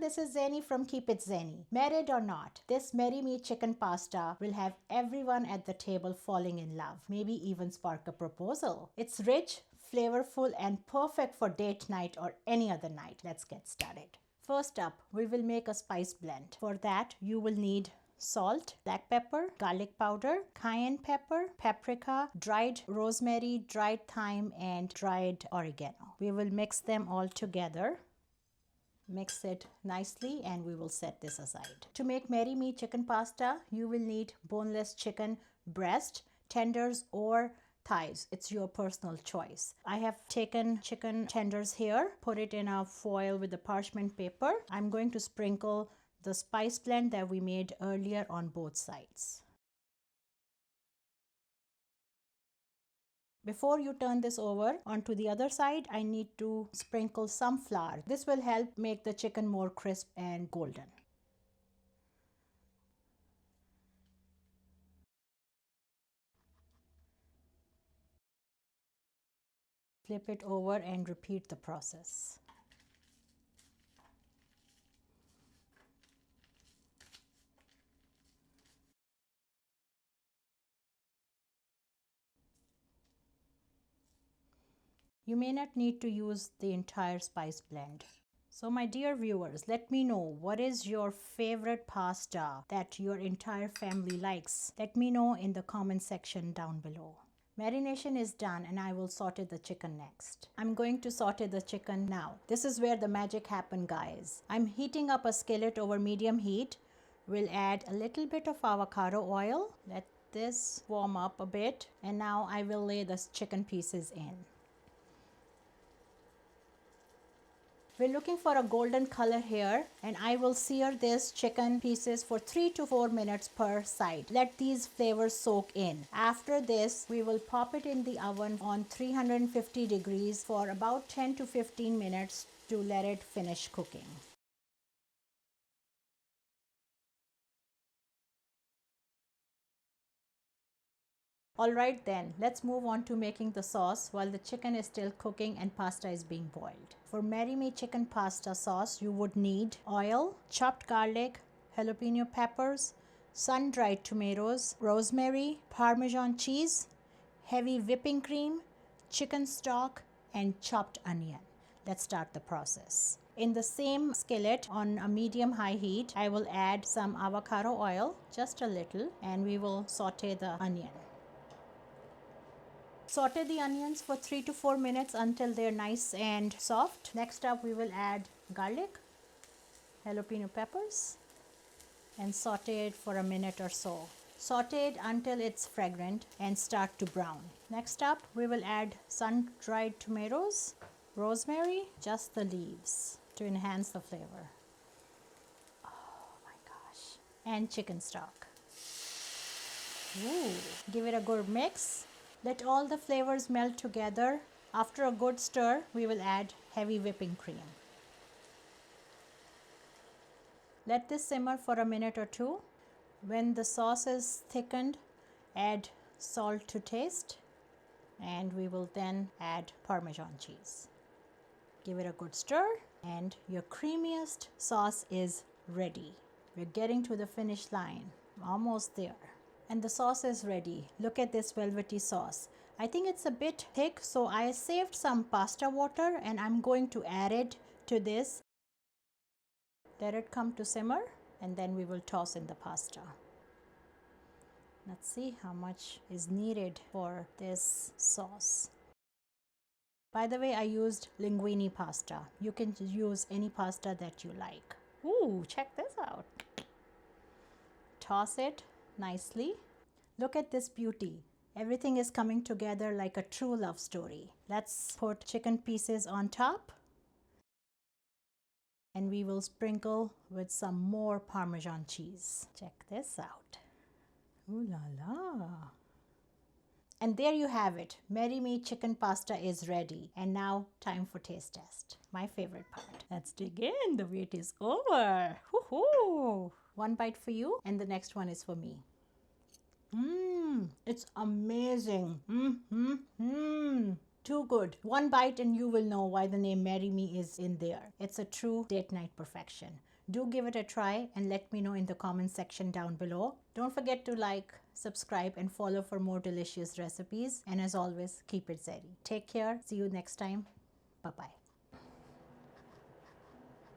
everyone, this is Zeni from Keep It Zeni. Married or not, this Marry Me chicken pasta will have everyone at the table falling in love, maybe even spark a proposal. It's rich, flavorful, and perfect for date night or any other night. Let's get started. First up, we will make a spice blend. For that, you will need salt, black pepper, garlic powder, cayenne pepper, paprika, dried rosemary, dried thyme, and dried oregano. We will mix them all together. Mix it nicely and we will set this aside. To make Marry Me chicken pasta, you will need boneless chicken breast, tenders, or thighs. It's your personal choice. I have taken chicken tenders here, put it in a foil with the parchment paper. I'm going to sprinkle the spice blend that we made earlier on both sides. Before you turn this over onto the other side, I need to sprinkle some flour. This will help make the chicken more crisp and golden. Flip it over and repeat the process. You may not need to use the entire spice blend. So my dear viewers, let me know what is your favorite pasta that your entire family likes. Let me know in the comment section down below. Marination is done and I will saute the chicken next. I'm going to saute the chicken now. This is where the magic happens, guys. I'm heating up a skillet over medium heat. We'll add a little bit of avocado oil. Let this warm up a bit and now I will lay the chicken pieces in. We're looking for a golden color here and I will sear this chicken pieces for 3 to 4 minutes per side. Let these flavors soak in. After this, we will pop it in the oven on 350 degrees for about 10 to 15 minutes to let it finish cooking. Alright then, let's move on to making the sauce while the chicken is still cooking and pasta is being boiled. For Marry Me chicken pasta sauce, you would need oil, chopped garlic, jalapeno peppers, sun-dried tomatoes, rosemary, Parmesan cheese, heavy whipping cream, chicken stock, and chopped onion. Let's start the process. In the same skillet on a medium-high heat, I will add some avocado oil, just a little, and we will saute the onion. Saute the onions for 3 to 4 minutes until they're nice and soft. Next up, we will add garlic, jalapeno peppers, and saute it for a minute or so. Saute it until it's fragrant and start to brown. Next up, we will add sun-dried tomatoes, rosemary, just the leaves to enhance the flavor. Oh my gosh. And chicken stock. Ooh. Give it a good mix. Let all the flavors melt together. After a good stir, we will add heavy whipping cream. Let this simmer for a minute or two. When the sauce is thickened, add salt to taste, and we will then add Parmesan cheese. Give it a good stir, and your creamiest sauce is ready. We're getting to the finish line, almost there. And the sauce is ready. Look at this velvety sauce. I think it's a bit thick, so I saved some pasta water and I'm going to add it to this. Let it come to simmer and then we will toss in the pasta. Let's see how much is needed for this sauce. By the way, I used linguine pasta. You can use any pasta that you like. Ooh, check this out. Toss it nicely. Look at this beauty. Everything is coming together like a true love story. Let's put chicken pieces on top. And we will sprinkle with some more Parmesan cheese. Check this out. Ooh la la. And there you have it. Marry Me chicken pasta is ready. And now time for taste test. My favorite part. Let's dig in. The wait is over. Woohoo! One bite for you and the next one is for me. It's amazing. Too good. One bite and you will know why the name Marry Me is in there. It's a true date night perfection. Do give it a try and let me know in the comment section down below. Don't forget to like, subscribe, and follow for more delicious recipes. And as always, keep it zeri. Take care. See you next time. Bye-bye.